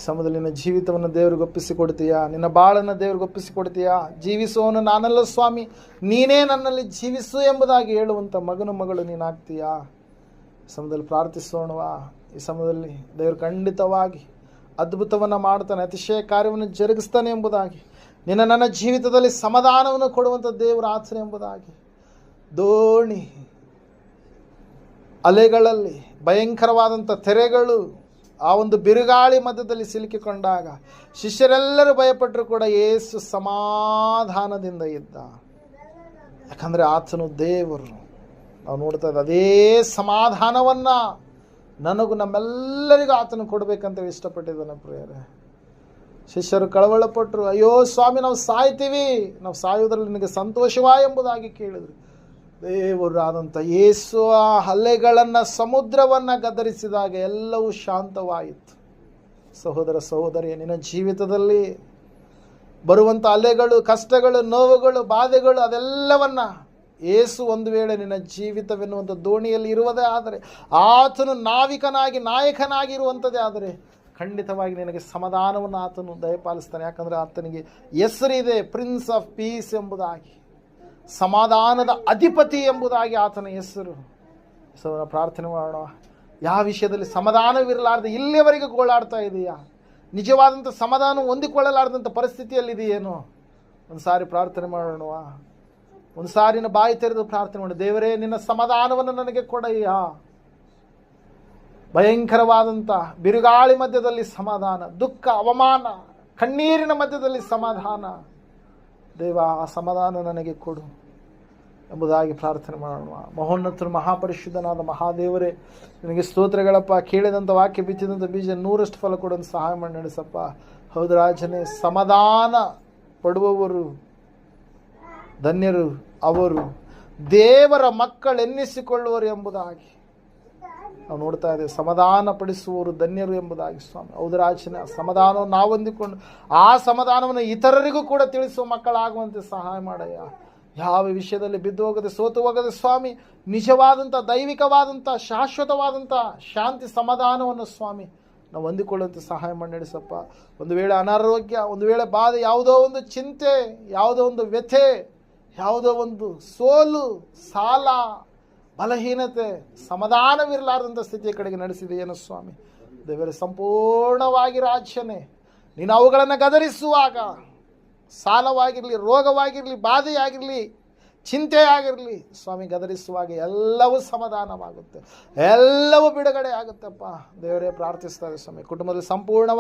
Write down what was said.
ಸಮಯದಲ್ಲಿ ನಿನ್ನ ಜೀವಿತವನ್ನು ದೇವರಿಗೆ ಒಪ್ಪಿಸಿಕೊಡ್ತೀಯಾ? ನಿನ್ನ ಬಾಳನ್ನು ದೇವರಿಗೆ ಒಪ್ಪಿಸಿಕೊಡ್ತೀಯಾ? ಜೀವಿಸುವವನು ನಾನಲ್ಲ ಸ್ವಾಮಿ, ನೀನೇ ನನ್ನಲ್ಲಿ ಜೀವಿಸು ಎಂಬುದಾಗಿ ಹೇಳುವಂಥ ಮಗನು ಮಗಳು ನೀನಾಗ್ತೀಯಾ? ಈ ಸಮಯದಲ್ಲಿ ಪ್ರಾರ್ಥಿಸೋಣವಾ? ಈ ಸಮಯದಲ್ಲಿ ದೇವರು ಖಂಡಿತವಾಗಿ ಅದ್ಭುತವನ್ನು ಮಾಡ್ತಾನೆ, ಅತಿಶಯ ಕಾರ್ಯವನ್ನು ಜರುಗಿಸ್ತಾನೆ ಎಂಬುದಾಗಿ, ನನ್ನ ಜೀವಿತದಲ್ಲಿ ಸಮಾಧಾನವನ್ನು ಕೊಡುವಂಥ ದೇವರ ಆಚರಣೆ ಎಂಬುದಾಗಿ. ದೋಣಿ ಅಲೆಗಳಲ್ಲಿ ಭಯಂಕರವಾದಂಥ ತೆರೆಗಳು ಆ ಒಂದು ಬಿರುಗಾಳಿ ಮಧ್ಯದಲ್ಲಿ ಸಿಲುಕಿಕೊಂಡಾಗ ಶಿಷ್ಯರೆಲ್ಲರೂ ಭಯಪಟ್ಟರು ಕೂಡ ಯೇಸು ಸಮಾಧಾನದಿಂದ ಇದ್ದ. ಯಾಕಂದರೆ ಆತನು ದೇವರು. ನಾವು ನೋಡ್ತಾ ಇದ್ದ ಅದೇ ಸಮಾಧಾನವನ್ನು ನನಗೂ ನಮ್ಮೆಲ್ಲರಿಗೂ ಆತನು ಕೊಡಬೇಕಂತ ಇಷ್ಟಪಟ್ಟಿದ್ದಾನೆ ಪ್ರಿಯರೇ. ಶಿಷ್ಯರು ಕಳವಳಪಟ್ಟರು, ಅಯ್ಯೋ ಸ್ವಾಮಿ, ನಾವು ಸಾಯ್ತೀವಿ, ನಾವು ಸಾಯುವುದರಲ್ಲಿ ನಿನಗೆ ಸಂತೋಷವಾ ಎಂಬುದಾಗಿ ಕೇಳಿದ್ರು. ದೇವರಾದಂಥ ಯೇಸು ಆ ಅಲೆಗಳನ್ನು, ಸಮುದ್ರವನ್ನು ಗದರಿಸಿದಾಗ ಎಲ್ಲವೂ ಶಾಂತವಾಯಿತು. ಸಹೋದರ ಸಹೋದರಿಯ, ನಿನ್ನ ಜೀವಿತದಲ್ಲಿ ಬರುವಂಥ ಅಲೆಗಳು, ಕಷ್ಟಗಳು, ನೋವುಗಳು, ಬಾಧೆಗಳು, ಅದೆಲ್ಲವನ್ನು ಯೇಸು ಒಂದು ವೇಳೆ ನಿನ್ನ ಜೀವಿತವೆನ್ನುವಂಥ ದೋಣಿಯಲ್ಲಿ ಇರುವುದೇ ಆದರೆ, ಆತನು ನಾವಿಕನಾಗಿ ನಾಯಕನಾಗಿ ಇರುವಂಥದ್ದೇ ಆದರೆ, ಖಂಡಿತವಾಗಿ ನಿನಗೆ ಸಮಾಧಾನವನ್ನು ಆತನು ದಯಪಾಲಿಸ್ತಾನೆ. ಯಾಕಂದರೆ ಆತನಿಗೆ ಹೆಸರಿದೆ, ಪ್ರಿನ್ಸ್ ಆಫ್ ಪೀಸ್ ಎಂಬುದಾಗಿ, ಸಮಾಧಾನದ ಅಧಿಪತಿ ಎಂಬುದಾಗಿ ಆತನ ಹೆಸರು. ಪ್ರಾರ್ಥನೆ ಮಾಡೋಣ. ಯಾವ ವಿಷಯದಲ್ಲಿ ಸಮಾಧಾನವಿರಲಾರ್ದೆ ಇಲ್ಲಿಯವರೆಗೆ ಗೋಳಾಡ್ತಾ ಇದೆಯಾ? ನಿಜವಾದಂಥ ಸಮಾಧಾನ ಹೊಂದಿಕೊಳ್ಳಲಾರ್ದಂಥ ಪರಿಸ್ಥಿತಿಯಲ್ಲಿದೆಯೇನೋ? ಒಂದು ಸಾರಿ ಪ್ರಾರ್ಥನೆ ಮಾಡೋಣವಾ? ಒಂದು ಸಾರಿನ ಬಾಯಿ ತೆರೆದು ಪ್ರಾರ್ಥನೆ ಮಾಡಿ, ದೇವರೇ ನಿನ್ನ ಸಮಾಧಾನವನ್ನು ನನಗೆ ಕೊಡಯ್ಯ. ಭಯಂಕರವಾದಂಥ ಬಿರುಗಾಳಿ ಮಧ್ಯದಲ್ಲಿ ಸಮಾಧಾನ, ದುಃಖ, ಅವಮಾನ, ಕಣ್ಣೀರಿನ ಮಧ್ಯದಲ್ಲಿ ಸಮಾಧಾನ, ದೇವ ಆ ಸಮಾಧಾನ ನನಗೆ ಕೊಡು ಎಂಬುದಾಗಿ ಪ್ರಾರ್ಥನೆ ಮಾಡೋಣ. ಮಹೋನ್ನತರು ಮಹಾಪರಿಶುದ್ಧನಾದ ಮಹಾದೇವರೇ, ನಿನಗೆ ಸ್ತೋತ್ರಗಳಪ್ಪ. ಕೇಳಿದಂಥ ವಾಕ್ಯ, ಬಿತ್ತಿದಂಥ ಬೀಜ 100ರಷ್ಟು ಫಲ ಕೊಡೋದು ಸಹಾಯ ಮಾಡಿ ನಡೆಸಪ್ಪ. ಹೌದು ರಾಜನೇ, ಸಮಾಧಾನ ಪಡುವವರು ಧನ್ಯರು, ಅವರು ದೇವರ ಮಕ್ಕಳೆನ್ನಿಸಿಕೊಳ್ಳುವರು ಎಂಬುದಾಗಿ ನಾವು ನೋಡ್ತಾ ಇದ್ದೇವೆ. ಸಮಾಧಾನ ಪಡಿಸುವವರು ಧನ್ಯರು ಎಂಬುದಾಗಿ ಸ್ವಾಮಿ. ಹೌದು ರಾಜನೇ, ಸಮಾಧಾನವನ್ನು ನಾವು ಹೊಂದಿಕೊಂಡು ಆ ಸಮಾಧಾನವನ್ನು ಇತರರಿಗೂ ಕೂಡ ತಿಳಿಸುವ ಮಕ್ಕಳಾಗುವಂತೆ ಸಹಾಯ ಮಾಡಯ್ಯ. ಯಾವ ವಿಷಯದಲ್ಲಿ ಬಿದ್ದು ಹೋಗದೆ, ಸೋತು ಹೋಗದೆ ಸ್ವಾಮಿ, ನಿಜವಾದಂಥ ದೈವಿಕವಾದಂಥ ಶಾಶ್ವತವಾದಂಥ ಶಾಂತಿ ಸಮಾಧಾನವನ್ನು ಸ್ವಾಮಿ ನಾವು ಹೊಂದಿಕೊಳ್ಳುವಂತೆ ಸಹಾಯ ಮಾಡಿ ನಡೆಸಪ್ಪ. ಒಂದು ವೇಳೆ ಅನಾರೋಗ್ಯ, ಒಂದು ವೇಳೆ ಬಾಧೆ, ಯಾವುದೋ ಒಂದು ಚಿಂತೆ, ಯಾವುದೋ ಒಂದು ವ್ಯಥೆ, ಯಾವುದೋ ಒಂದು ಸೋಲು, ಸಾಲ, ಬಲಹೀನತೆ, ಸಮಾಧಾನವಿರಲಾರ್ದಂಥ ಸ್ಥಿತಿಯ ಕಡೆಗೆ ನಡೆಸಿದೆಯೇನು ಸ್ವಾಮಿ. ದೇವರೇ, ಸಂಪೂರ್ಣವಾಗಿ ರಾಜ್ಯನೇ ನೀನು ಅವುಗಳನ್ನು ಗದರಿಸುವಾಗ, ಸಾಲವಾಗಿರಲಿ, ರೋಗವಾಗಿರಲಿ, ಬಾಧೆಯಾಗಿರಲಿ, ಚಿಂತೆಯಾಗಿರಲಿ ಸ್ವಾಮಿ, ಗದರಿಸುವಾಗ ಎಲ್ಲವೂ ಸಮಾಧಾನವಾಗುತ್ತೆ, ಎಲ್ಲವೂ ಬಿಡುಗಡೆ ಆಗುತ್ತಪ್ಪ. ದೇವರೇ ಪ್ರಾರ್ಥಿಸ್ತಾರೆ ಸ್ವಾಮಿ. ಕುಟುಂಬದಲ್ಲಿ ಸಂಪೂರ್ಣವಾಗಿ